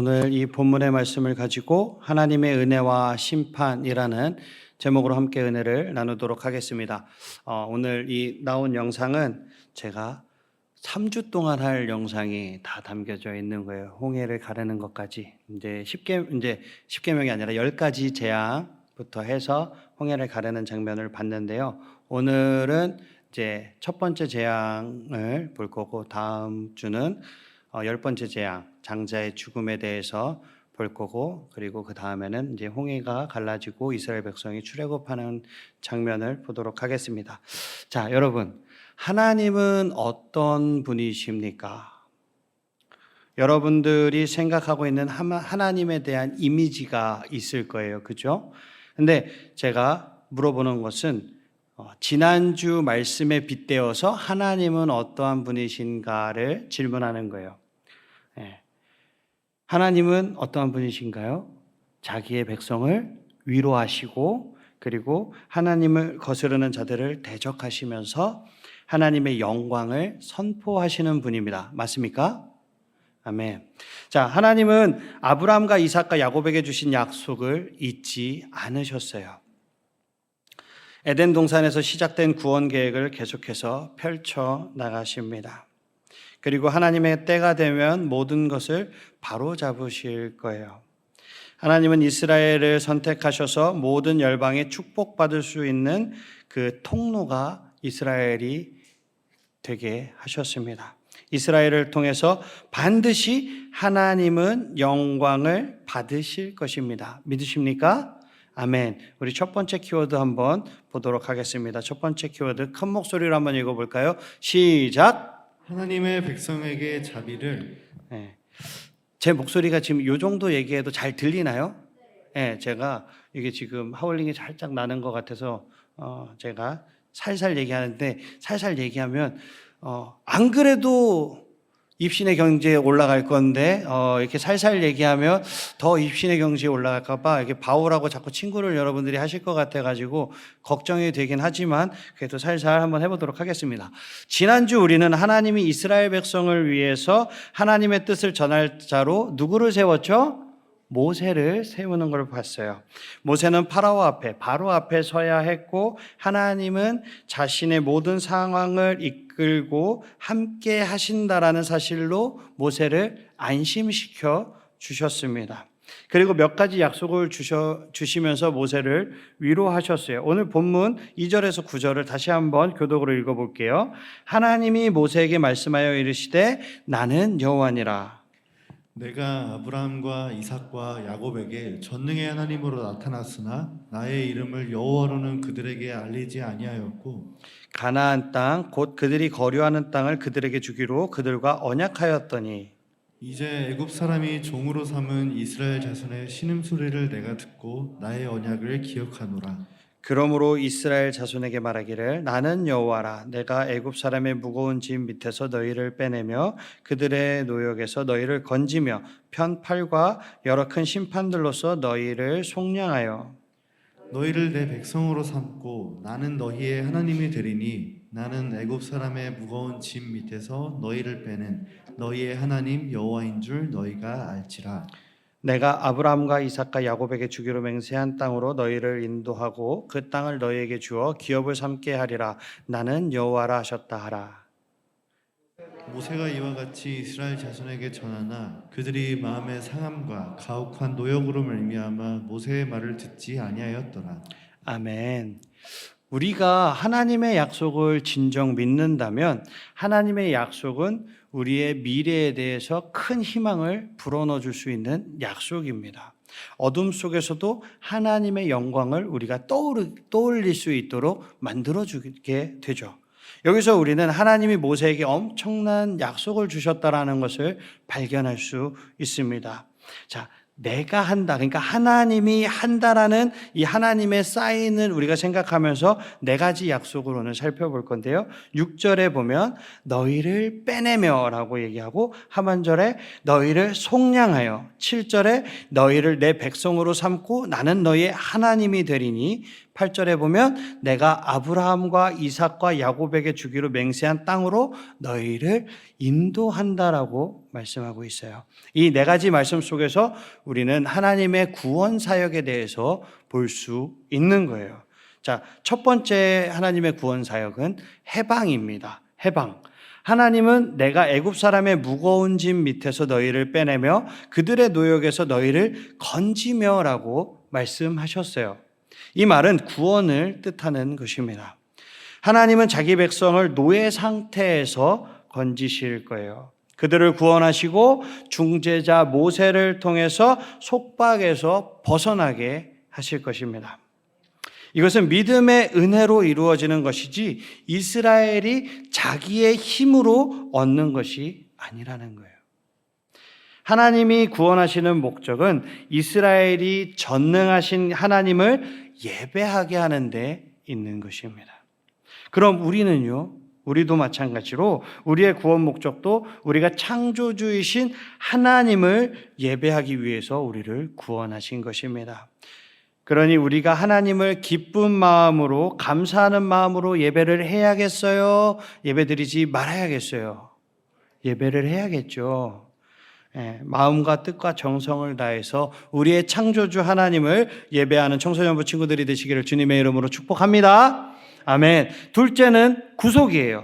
오늘 이 본문의 말씀을 가지고 하나님의 은혜와 심판이라는 제목으로 함께 은혜를 나누도록 하겠습니다. 오늘 이 나온 영상은 제가 3주 동안 할 영상이 다 담겨져 있는 거예요. 홍해를 가르는 것까지. 이제 10계명이 아니라 10가지 재앙부터 해서 홍해를 가르는 장면을 봤는데요. 오늘은 이제 첫 번째 재앙을 볼 거고, 다음 주는 10번째 재앙, 장자의 죽음에 대해서 볼 거고, 그리고 그 다음에는 이제 홍해가 갈라지고 이스라엘 백성이 출애굽하는 장면을 보도록 하겠습니다. 자, 여러분, 하나님은 어떤 분이십니까? 여러분들이 생각하고 있는 하나님에 대한 이미지가 있을 거예요. 그죠? 근데 제가 물어보는 것은 지난주 말씀에 빗대어서 하나님은 어떠한 분이신가를 질문하는 거예요. 하나님은 어떠한 분이신가요? 자기의 백성을 위로하시고, 그리고 하나님을 거스르는 자들을 대적하시면서 하나님의 영광을 선포하시는 분입니다. 맞습니까? 아멘. 자, 하나님은 아브라함과 이삭과 야곱에게 주신 약속을 잊지 않으셨어요. 에덴 동산에서 시작된 구원 계획을 계속해서 펼쳐 나가십니다. 그리고 하나님의 때가 되면 모든 것을 바로잡으실 거예요. 하나님은 이스라엘을 선택하셔서 모든 열방에 축복받을 수 있는 그 통로가 이스라엘이 되게 하셨습니다. 이스라엘을 통해서 반드시 하나님은 영광을 받으실 것입니다. 믿으십니까? 아멘. 우리 첫 번째 키워드 한번 보도록 하겠습니다. 첫 번째 키워드 큰 목소리로 한번 읽어볼까요? 시작! 하나님의 백성에게 자비를. 제 목소리가 지금 이 정도 얘기해도 잘 들리나요? 네, 제가 이게 지금 하울링이 살짝 나는 것 같아서 제가 살살 얘기하는데, 살살 얘기하면 안 그래도 입신의 경지에 올라갈 건데 이렇게 살살 얘기하면 더 입신의 경지에 올라갈까 봐 이렇게 바울하고 자꾸 친구를 여러분들이 하실 것 같아가지고 걱정이 되긴 하지만 그래도 살살 한번 해보도록 하겠습니다. 지난주 우리는 하나님이 이스라엘 백성을 위해서 하나님의 뜻을 전할 자로 누구를 세웠죠? 모세를 세우는 걸 봤어요. 모세는 바로 앞에 서야 했고, 하나님은 자신의 모든 상황을 이끌고 함께 하신다라는 사실로 모세를 안심시켜 주셨습니다. 그리고 몇 가지 약속을 주시면서 모세를 위로하셨어요. 오늘 본문 2절에서 9절을 다시 한번 교독으로 읽어볼게요. 하나님이 모세에게 말씀하여 이르시되 나는 여호와니라. 내가 아브라함과 이삭과 야곱에게 전능의 하나님으로 나타났으나 나의 이름을 여호와로는 그들에게 알리지 아니하였고, 가나안 땅 곧 그들이 거류하는 땅을 그들에게 주기로 그들과 언약하였더니, 이제 애굽 사람이 종으로 삼은 이스라엘 자손의 신음소리를 내가 듣고 나의 언약을 기억하노라. 그러므로 이스라엘 자손에게 말하기를 나는 여호와라. 내가 애굽 사람의 무거운 짐 밑에서 너희를 빼내며 그들의 노역에서 너희를 건지며 편팔과 여러 큰 심판들로서 너희를 속량하여 너희를 내 백성으로 삼고 나는 너희의 하나님이 되리니 나는 애굽 사람의 무거운 짐 밑에서 너희를 빼는 너희의 하나님 여호와인 줄 너희가 알지라. 내가 아브라함과 이삭과 야곱에게 주기로 맹세한 땅으로 너희를 인도하고 그 땅을 너희에게 주어 기업을 삼게 하리라. 나는 여호와라 하셨다 하라. 모세가 이와 같이 이스라엘 자손에게 전하나 그들이 마음의 상함과 가혹한 노역으로 말미암아 모세의 말을 듣지 아니하였더라. 아멘. 우리가 하나님의 약속을 진정 믿는다면 하나님의 약속은 우리의 미래에 대해서 큰 희망을 불어넣어 줄 수 있는 약속입니다. 어둠 속에서도 하나님의 영광을 우리가 떠올릴 수 있도록 만들어 주게 되죠. 여기서 우리는 하나님이 모세에게 엄청난 약속을 주셨다라는 것을 발견할 수 있습니다. 자, 내가 한다, 그러니까 하나님이 한다라는 이 하나님의 사인을 우리가 생각하면서 네 가지 약속을 오늘 살펴볼 건데요. 6절에 보면 너희를 빼내며 라고 얘기하고, 하반절에 너희를 속량하여, 7절에 너희를 내 백성으로 삼고 나는 너희의 하나님이 되리니, 8절에 보면 내가 아브라함과 이삭과 야곱에게 주기로 맹세한 땅으로 너희를 인도한다라고 말씀하고 있어요. 이 네 가지 말씀 속에서 우리는 하나님의 구원 사역에 대해서 볼 수 있는 거예요. 자, 첫 번째 하나님의 구원 사역은 해방입니다. 해방. 하나님은 내가 애굽 사람의 무거운 짐 밑에서 너희를 빼내며 그들의 노역에서 너희를 건지며라고 말씀하셨어요. 이 말은 구원을 뜻하는 것입니다. 하나님은 자기 백성을 노예 상태에서 건지실 거예요. 그들을 구원하시고 중재자 모세를 통해서 속박에서 벗어나게 하실 것입니다. 이것은 믿음의 은혜로 이루어지는 것이지 이스라엘이 자기의 힘으로 얻는 것이 아니라는 거예요. 하나님이 구원하시는 목적은 이스라엘이 전능하신 하나님을 예배하게 하는 데 있는 것입니다. 그럼 우리도 마찬가지로 우리의 구원 목적도 우리가 창조주이신 하나님을 예배하기 위해서 우리를 구원하신 것입니다. 그러니 우리가 하나님을 기쁜 마음으로 감사하는 마음으로 예배를 해야겠어요? 예배드리지 말아야겠어요? 예배를 해야겠죠. 마음과 뜻과 정성을 다해서 우리의 창조주 하나님을 예배하는 청소년부 친구들이 되시기를 주님의 이름으로 축복합니다. 아멘. 둘째는 구속이에요.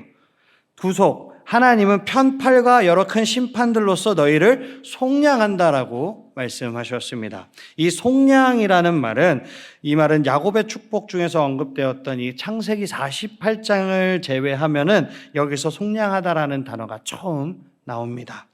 구속. 하나님은 편팔과 여러 큰 심판들로서 너희를 속량한다라고 말씀하셨습니다. 이 속량이라는 말은 이 말은 야곱의 축복 중에서 언급되었던 이 창세기 48장을 제외하면은 여기서 속량하다라는 단어가 처음 나옵니다.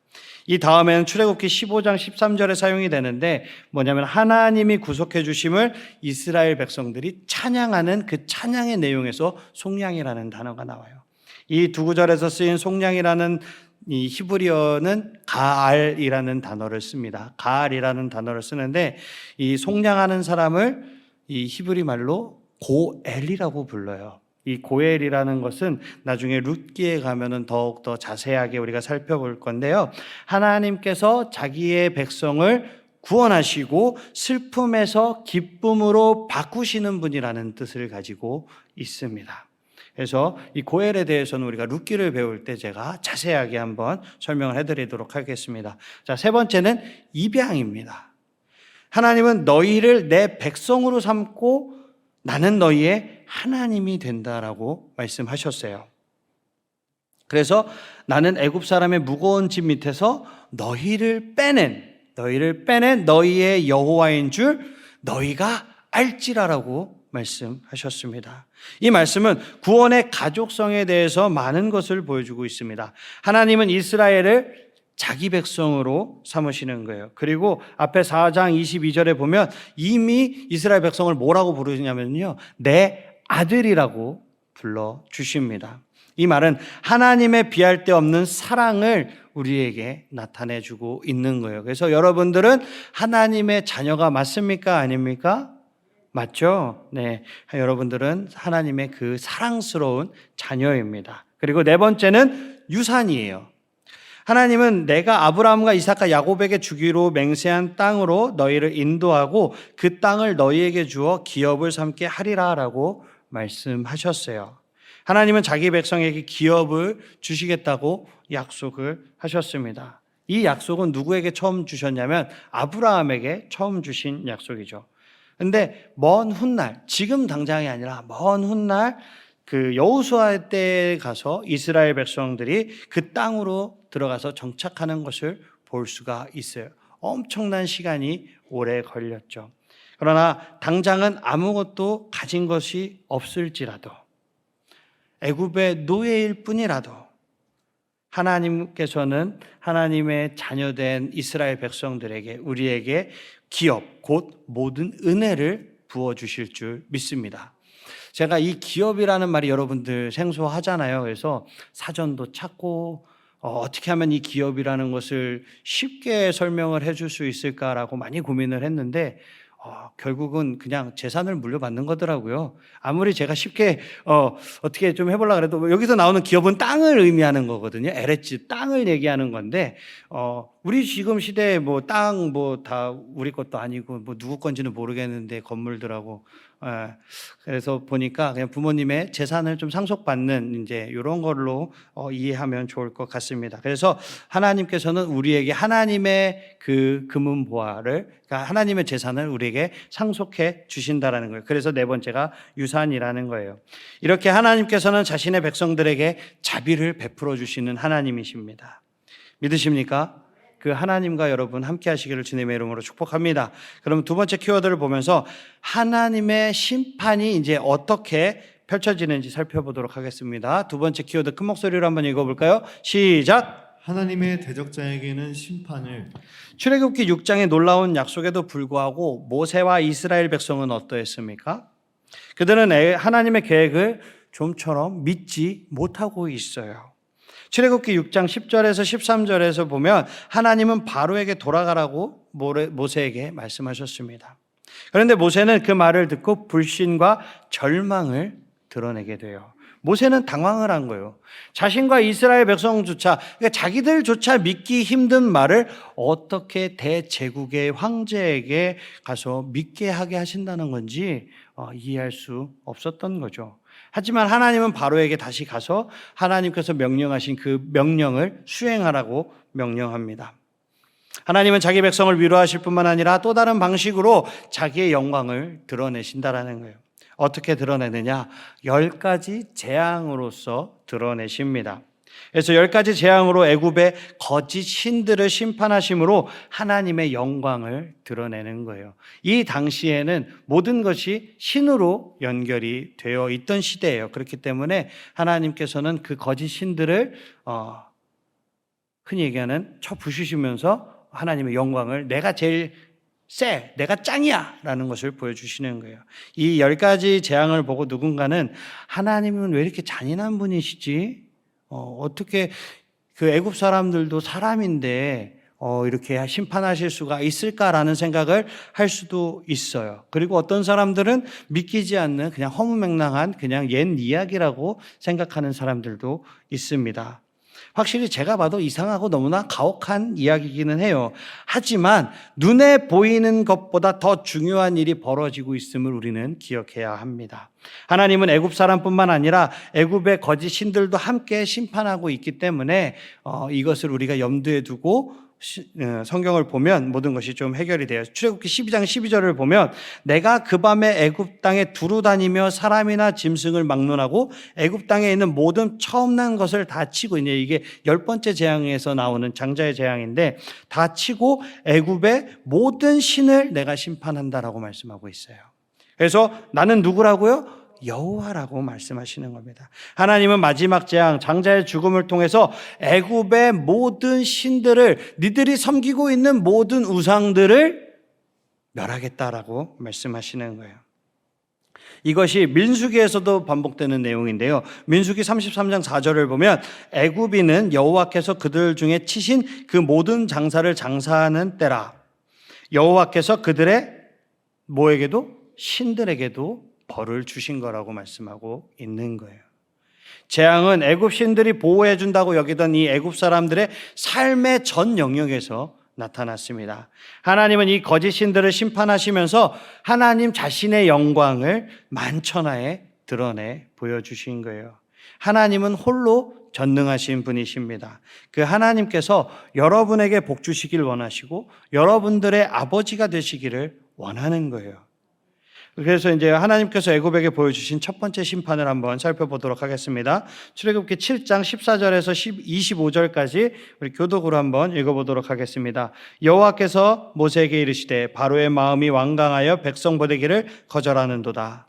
이 다음에는 출애굽기 15장 13절에 사용이 되는데 뭐냐면 하나님이 구속해 주심을 이스라엘 백성들이 찬양하는 그 찬양의 내용에서 속량이라는 단어가 나와요. 이 두 구절에서 쓰인 속량이라는 이 히브리어는 가알이라는 단어를 씁니다. 가알이라는 단어를 쓰는데 이 속량하는 사람을 이 히브리 말로 고엘이라고 불러요. 이 고엘이라는 것은 나중에 룻기에 가면은 더욱 더 자세하게 우리가 살펴볼 건데요. 하나님께서 자기의 백성을 구원하시고 슬픔에서 기쁨으로 바꾸시는 분이라는 뜻을 가지고 있습니다. 그래서 이 고엘에 대해서는 우리가 룻기를 배울 때 제가 자세하게 한번 설명을 해드리도록 하겠습니다. 자, 세 번째는 입양입니다. 하나님은 너희를 내 백성으로 삼고 나는 너희의 하나님이 된다라고 말씀하셨어요. 그래서 나는 애굽 사람의 무거운 짐 밑에서 너희를 빼낸 너희의 여호와인 줄 너희가 알지라라고 말씀하셨습니다. 이 말씀은 구원의 가족성에 대해서 많은 것을 보여주고 있습니다. 하나님은 이스라엘을 자기 백성으로 삼으시는 거예요. 그리고 앞에 4장 22절에 보면 이미 이스라엘 백성을 뭐라고 부르냐면요, 내 아들이라고 불러주십니다. 이 말은 하나님의 비할 데 없는 사랑을 우리에게 나타내주고 있는 거예요. 그래서 여러분들은 하나님의 자녀가 맞습니까? 아닙니까? 맞죠? 네. 여러분들은 하나님의 그 사랑스러운 자녀입니다. 그리고 네 번째는 유산이에요. 하나님은 내가 아브라함과 이삭과 야곱에게 주기로 맹세한 땅으로 너희를 인도하고 그 땅을 너희에게 주어 기업을 삼게 하리라라고 말씀하셨어요. 하나님은 자기 백성에게 기업을 주시겠다고 약속을 하셨습니다. 이 약속은 누구에게 처음 주셨냐면 아브라함에게 처음 주신 약속이죠. 근데 먼 훗날, 지금 당장이 아니라 먼 훗날 그 여호수아 때에 가서 이스라엘 백성들이 그 땅으로 들어가서 정착하는 것을 볼 수가 있어요. 엄청난 시간이 오래 걸렸죠. 그러나 당장은 아무것도 가진 것이 없을지라도 애굽의 노예일 뿐이라도 하나님께서는 하나님의 자녀된 이스라엘 백성들에게 우리에게 기업, 곧 모든 은혜를 부어주실 줄 믿습니다. 제가 이 기업이라는 말이 여러분들 생소하잖아요. 그래서 사전도 찾고 어떻게 하면 이 기업이라는 것을 쉽게 설명을 해줄 수 있을까라고 많이 고민을 했는데 결국은 그냥 재산을 물려받는 거더라고요. 아무리 제가 쉽게 어떻게 좀 해보려고 해도 여기서 나오는 기업은 땅을 의미하는 거거든요. 에레츠, 땅을 얘기하는 건데 우리 지금 시대에 뭐 땅 뭐 다 우리 것도 아니고 뭐 누구 건지는 모르겠는데 건물들하고 그래서 보니까 그냥 부모님의 재산을 좀 상속받는 이제 이런 걸로 이해하면 좋을 것 같습니다. 그래서 하나님께서는 우리에게 하나님의 그 금은 보화를 그러니까 하나님의 재산을 우리에게 상속해 주신다라는 거예요. 그래서 네 번째가 유산이라는 거예요. 이렇게 하나님께서는 자신의 백성들에게 자비를 베풀어 주시는 하나님이십니다. 믿으십니까? 그 하나님과 여러분 함께 하시기를 주님의 이름으로 축복합니다. 그럼 두 번째 키워드를 보면서 하나님의 심판이 이제 어떻게 펼쳐지는지 살펴보도록 하겠습니다. 두 번째 키워드 큰 목소리로 한번 읽어볼까요? 시작! 하나님의 대적자에게는 심판을. 출애굽기 6장의 놀라운 약속에도 불구하고 모세와 이스라엘 백성은 어떠했습니까? 그들은 하나님의 계획을 좀처럼 믿지 못하고 있어요. 출애굽기 6장 10절에서 13절에서 보면 하나님은 바로에게 돌아가라고 모세에게 말씀하셨습니다. 그런데 모세는 그 말을 듣고 불신과 절망을 드러내게 돼요. 모세는 당황을 한 거예요. 자신과 이스라엘 백성조차 그러니까 자기들조차 믿기 힘든 말을 어떻게 대제국의 황제에게 가서 믿게 하게 하신다는 건지 이해할 수 없었던 거죠. 하지만 하나님은 바로에게 다시 가서 하나님께서 명령하신 그 명령을 수행하라고 명령합니다. 하나님은 자기 백성을 위로하실 뿐만 아니라 또 다른 방식으로 자기의 영광을 드러내신다라는 거예요. 어떻게 드러내느냐? 10가지 재앙으로서 드러내십니다. 그래서 10가지 재앙으로 애굽의 거짓 신들을 심판하심으로 하나님의 영광을 드러내는 거예요. 이 당시에는 모든 것이 신으로 연결이 되어 있던 시대예요. 그렇기 때문에 하나님께서는 그 거짓 신들을 흔히 얘기하는 쳐 부수시면서 하나님의 영광을 내가 제일 내가 짱이야 라는 것을 보여주시는 거예요. 이 10가지 재앙을 보고 누군가는 하나님은 왜 이렇게 잔인한 분이시지? 어떻게 그 애굽 사람들도 사람인데 이렇게 심판하실 수가 있을까라는 생각을 할 수도 있어요. 그리고 어떤 사람들은 믿기지 않는 그냥 허무맹랑한 그냥 옛 이야기라고 생각하는 사람들도 있습니다. 확실히 제가 봐도 이상하고 너무나 가혹한 이야기이기는 해요. 하지만 눈에 보이는 것보다 더 중요한 일이 벌어지고 있음을 우리는 기억해야 합니다. 하나님은 애굽 사람뿐만 아니라 애굽의 거짓 신들도 함께 심판하고 있기 때문에 이것을 우리가 염두에 두고 성경을 보면 모든 것이 좀 해결이 돼요. 출애굽기 12장 12절을 보면 내가 그 밤에 애굽 땅에 두루 다니며 사람이나 짐승을 막론하고 애굽 땅에 있는 모든 처음 난 것을 다 치고 이게 10번째 재앙에서 나오는 장자의 재앙인데 다 치고 애굽의 모든 신을 내가 심판한다라고 말씀하고 있어요. 그래서 나는 누구라고요? 여호와라고 말씀하시는 겁니다. 하나님은 마지막 재앙 장자의 죽음을 통해서 애굽의 모든 신들을 니들이 섬기고 있는 모든 우상들을 멸하겠다라고 말씀하시는 거예요. 이것이 민수기에서도 반복되는 내용인데요. 민수기 33장 4절을 보면 애굽인은 여호와께서 그들 중에 치신 그 모든 장사를 장사하는 때라. 여호와께서 그들의 뭐에게도 신들에게도 벌을 주신 거라고 말씀하고 있는 거예요. 재앙은 애굽 신들이 보호해 준다고 여기던 이 애굽 사람들의 삶의 전 영역에서 나타났습니다. 하나님은 이 거짓 신들을 심판하시면서 하나님 자신의 영광을 만천하에 드러내 보여주신 거예요. 하나님은 홀로 전능하신 분이십니다. 그 하나님께서 여러분에게 복 주시길 원하시고 여러분들의 아버지가 되시기를 원하는 거예요. 그래서 이제 하나님께서 애굽에게 보여주신 첫 번째 심판을 한번 살펴보도록 하겠습니다. 출애굽기 7장 14절에서 25절까지 우리 교독으로 한번 읽어보도록 하겠습니다. 여호와께서 모세에게 이르시되 바로의 마음이 완강하여 백성 보내기를 거절하는도다.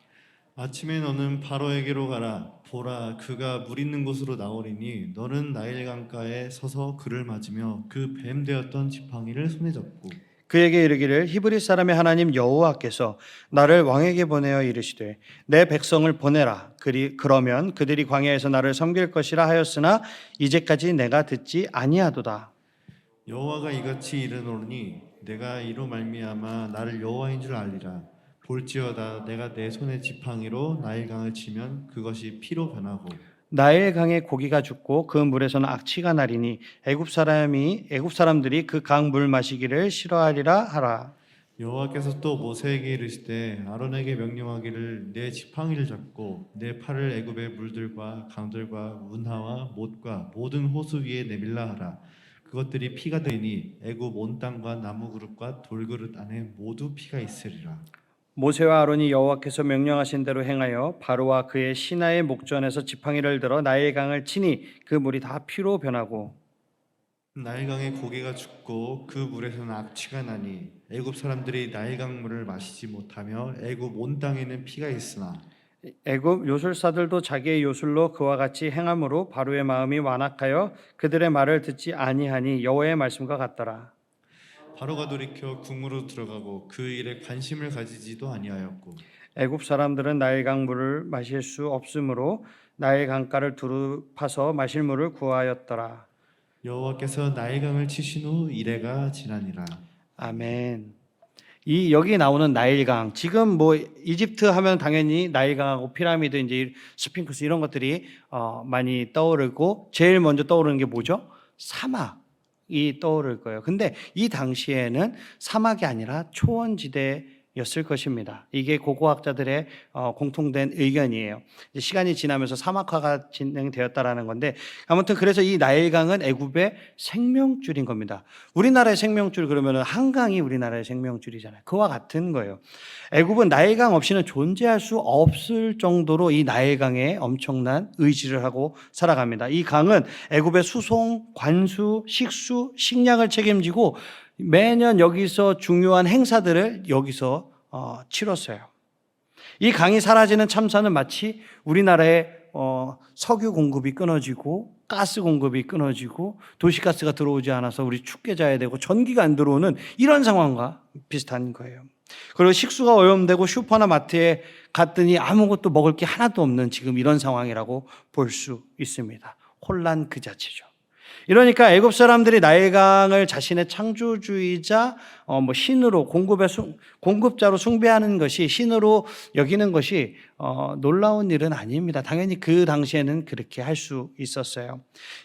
아침에 너는 바로에게로 가라. 보라, 그가 물 있는 곳으로 나오리니 너는 나일 강가에 서서 그를 맞으며 그 뱀 되었던 지팡이를 손에 잡고 그에게 이르기를 히브리 사람의 하나님 여호와께서 나를 왕에게 보내어 이르시되 내 백성을 보내라. 그러면 그들이 광야에서 나를 섬길 것이라 하였으나 이제까지 내가 듣지 아니하도다. 여호와가 이같이 이르노니 내가 이로 말미암아 나를 여호와인 줄 알리라. 볼지어다 내가 내 손에 지팡이로 나일강을 치면 그것이 피로 변하고 나일강에 고기가 죽고 그 물에서는 악취가 나리니 애굽 사람들이 그 강 물 마시기를 싫어하리라 하라. 여호와께서 또 모세에게 이르시되 아론에게 명령하기를 내 지팡이를 잡고 내 팔을 애굽의 물들과 강들과 운하와 못과 모든 호수 위에 내밀라 하라. 그것들이 피가 되니 애굽 온 땅과 나무 그릇과 돌그릇 안에 모두 피가 있으리라. 모세와 아론이 여호와께서 명령하신 대로 행하여 바로와 그의 신하의 목전에서 지팡이를 들어 나일강을 치니 그 물이 다 피로 변하고 나일강에 고기가 죽고 그 물에서는 악취가 나니 애굽 사람들이 나일강 물을 마시지 못하며 애굽 온 땅에는 피가 있으나 애굽 요술사들도 자기의 요술로 그와 같이 행함으로 바로의 마음이 완악하여 그들의 말을 듣지 아니하니 여호와의 말씀과 같더라. 바로가 돌이켜 궁으로 들어가고 그 일에 관심을 가지지도 아니하였고 애굽 사람들은 나일강 물을 마실 수 없으므로 나일 강가를 두루 파서 마실 물을 구하였더라. 여호와께서 나일강을 치신 후 이레가 지나니라. 아멘. 이 여기 나오는 나일강, 지금 뭐 이집트 하면 당연히 나일강하고 피라미드, 이제 스핑크스 이런 것들이 많이 떠오르고 제일 먼저 떠오르는 게 뭐죠? 사막이 떠오를 거예요. 근데 이 당시에는 사막이 아니라 초원지대였을 것입니다. 이게 고고학자들의 공통된 의견이에요. 이제 시간이 지나면서 사막화가 진행되었다라는 건데, 아무튼 그래서 이 나일강은 애굽의 생명줄인 겁니다. 우리나라의 생명줄 그러면은 한강이 우리나라의 생명줄이잖아요. 그와 같은 거예요. 애굽은 나일강 없이는 존재할 수 없을 정도로 이 나일강에 엄청난 의지를 하고 살아갑니다. 이 강은 애굽의 수송, 관수, 식수, 식량을 책임지고 매년 여기서 중요한 행사들을 여기서 치렀어요. 이 강이 사라지는 참사는 마치 우리나라의 석유 공급이 끊어지고 가스 공급이 끊어지고 도시가스가 들어오지 않아서 우리 춥게 자야 되고 전기가 안 들어오는 이런 상황과 비슷한 거예요. 그리고 식수가 오염되고 슈퍼나 마트에 갔더니 아무것도 먹을 게 하나도 없는 지금 이런 상황이라고 볼 수 있습니다. 혼란 그 자체죠. 이러니까 애굽 사람들이 나일강을 자신의 창조주이자 신으로 공급자로 숭배하는 것이, 신으로 여기는 것이 놀라운 일은 아닙니다. 당연히 그 당시에는 그렇게 할 수 있었어요.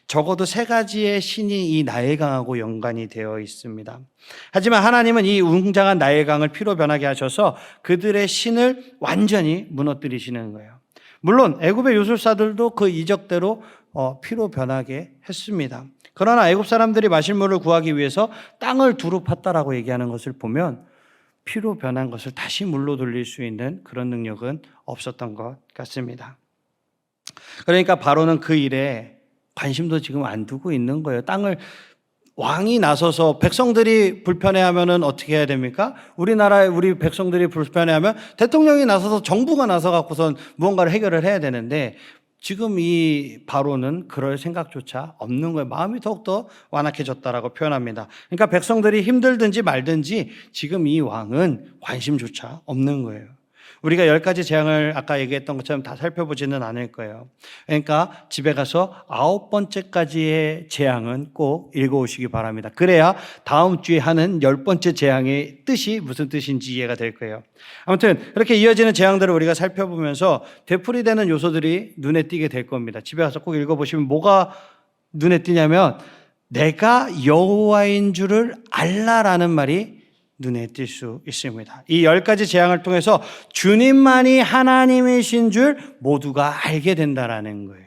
적어도 세 가지의 신이 이 나일강하고 연관이 되어 있습니다. 하지만 하나님은 이 웅장한 나일강을 피로 변하게 하셔서 그들의 신을 완전히 무너뜨리시는 거예요. 물론 애굽의 요술사들도 그 이적대로 피로 변하게 했습니다. 그러나 애굽 사람들이 마실 물을 구하기 위해서 땅을 두루 팠다라고 얘기하는 것을 보면 피로 변한 것을 다시 물로 돌릴 수 있는 그런 능력은 없었던 것 같습니다. 그러니까 바로는 그 일에 관심도 지금 안 두고 있는 거예요. 왕이 나서서 백성들이 불편해하면은 어떻게 해야 됩니까? 우리나라에 우리 백성들이 불편해하면 대통령이 나서서, 정부가 나서 갖고선 무언가를 해결을 해야 되는데 지금 이 바로는 그럴 생각조차 없는 거예요. 마음이 더욱더 완악해졌다라고 표현합니다. 그러니까 백성들이 힘들든지 말든지 지금 이 왕은 관심조차 없는 거예요. 우리가 10가지 재앙을 아까 얘기했던 것처럼 다 살펴보지는 않을 거예요. 그러니까 집에 가서 9번째까지의 재앙은 꼭 읽어오시기 바랍니다. 그래야 다음 주에 하는 10번째 재앙의 뜻이 무슨 뜻인지 이해가 될 거예요. 아무튼 그렇게 이어지는 재앙들을 우리가 살펴보면서 되풀이되는 요소들이 눈에 띄게 될 겁니다. 집에 가서 꼭 읽어보시면 뭐가 눈에 띄냐면 내가 여호와인 줄을 알라라는 말이 눈에 띌 수 있습니다. 이 10가지 재앙을 통해서 주님만이 하나님이신 줄 모두가 알게 된다라는 거예요.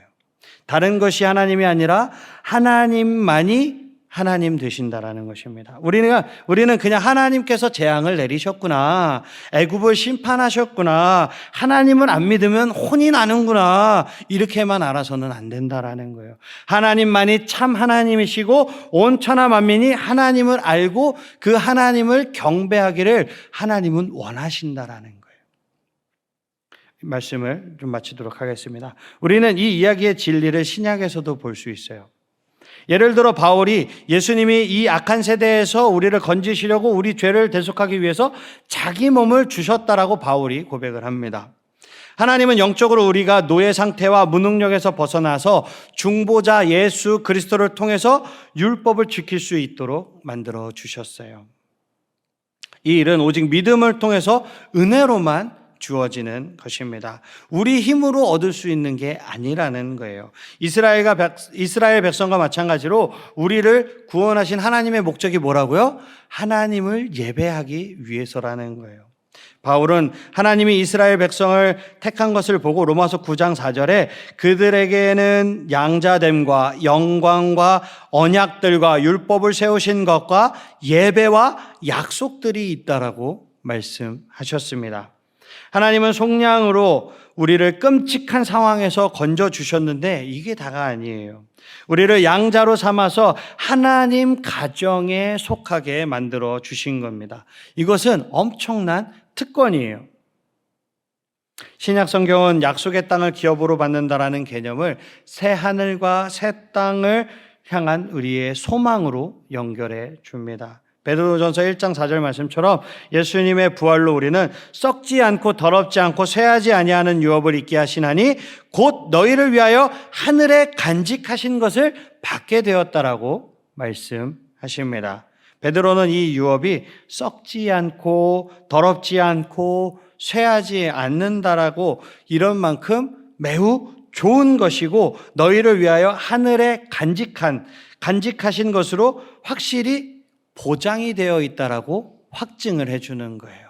다른 것이 하나님이 아니라 하나님만이 하나님 되신다라는 것입니다. 우리는 그냥 하나님께서 재앙을 내리셨구나, 애굽을 심판하셨구나, 하나님을 안 믿으면 혼이 나는구나, 이렇게만 알아서는 안 된다라는 거예요. 하나님만이 참 하나님이시고 온 천하 만민이 하나님을 알고 그 하나님을 경배하기를 하나님은 원하신다라는 거예요. 말씀을 좀 마치도록 하겠습니다. 우리는 이 이야기의 진리를 신약에서도 볼 수 있어요. 예를 들어 바울이 예수님이 이 악한 세대에서 우리를 건지시려고 우리 죄를 대속하기 위해서 자기 몸을 주셨다라고 바울이 고백을 합니다. 하나님은 영적으로 우리가 노예 상태와 무능력에서 벗어나서 중보자 예수 그리스도를 통해서 율법을 지킬 수 있도록 만들어 주셨어요. 이 일은 오직 믿음을 통해서 은혜로만 주어지는 것입니다. 우리 힘으로 얻을 수 있는 게 아니라는 거예요. 이스라엘 백성과 마찬가지로 우리를 구원하신 하나님의 목적이 뭐라고요? 하나님을 예배하기 위해서라는 거예요. 바울은 하나님이 이스라엘 백성을 택한 것을 보고 로마서 9장 4절에 그들에게는 양자됨과 영광과 언약들과 율법을 세우신 것과 예배와 약속들이 있다라고 말씀하셨습니다. 하나님은 속량으로 우리를 끔찍한 상황에서 건져주셨는데 이게 다가 아니에요. 우리를 양자로 삼아서 하나님 가정에 속하게 만들어 주신 겁니다. 이것은 엄청난 특권이에요. 신약 성경은 약속의 땅을 기업으로 받는다라는 개념을 새 하늘과 새 땅을 향한 우리의 소망으로 연결해 줍니다. 베드로전서 1장 4절 말씀처럼 예수님의 부활로 우리는 썩지 않고 더럽지 않고 쇠하지 아니하는 유업을 있게 하시나니 곧 너희를 위하여 하늘에 간직하신 것을 받게 되었다라고 말씀하십니다. 베드로는 이 유업이 썩지 않고 더럽지 않고 쇠하지 않는다라고 이런 만큼 매우 좋은 것이고 너희를 위하여 하늘에 간직하신 것으로 확실히 보장이 되어 있다라고 확증을 해주는 거예요.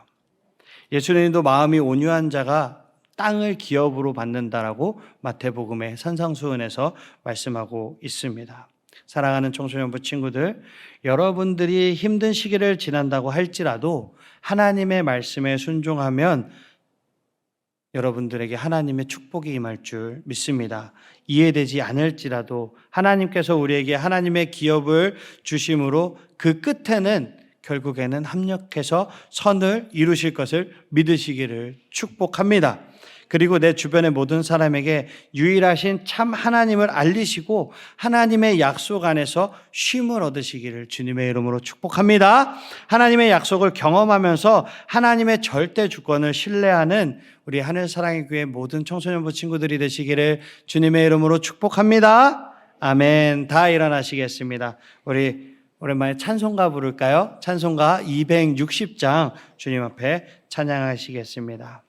예수님도 마음이 온유한 자가 땅을 기업으로 받는다라고 마태복음의 산상수훈에서 말씀하고 있습니다. 사랑하는 청소년부 친구들, 여러분들이 힘든 시기를 지난다고 할지라도 하나님의 말씀에 순종하면 여러분들에게 하나님의 축복이 임할 줄 믿습니다. 이해되지 않을지라도 하나님께서 우리에게 하나님의 기업을 주심으로 그 끝에는 결국에는 합력해서 선을 이루실 것을 믿으시기를 축복합니다. 그리고 내 주변의 모든 사람에게 유일하신 참 하나님을 알리시고 하나님의 약속 안에서 쉼을 얻으시기를 주님의 이름으로 축복합니다. 하나님의 약속을 경험하면서 하나님의 절대 주권을 신뢰하는 우리 하늘사랑의 교회 모든 청소년부 친구들이 되시기를 주님의 이름으로 축복합니다. 아멘. 다 일어나시겠습니다. 우리 오랜만에 찬송가 부를까요? 찬송가 260장 주님 앞에 찬양하시겠습니다.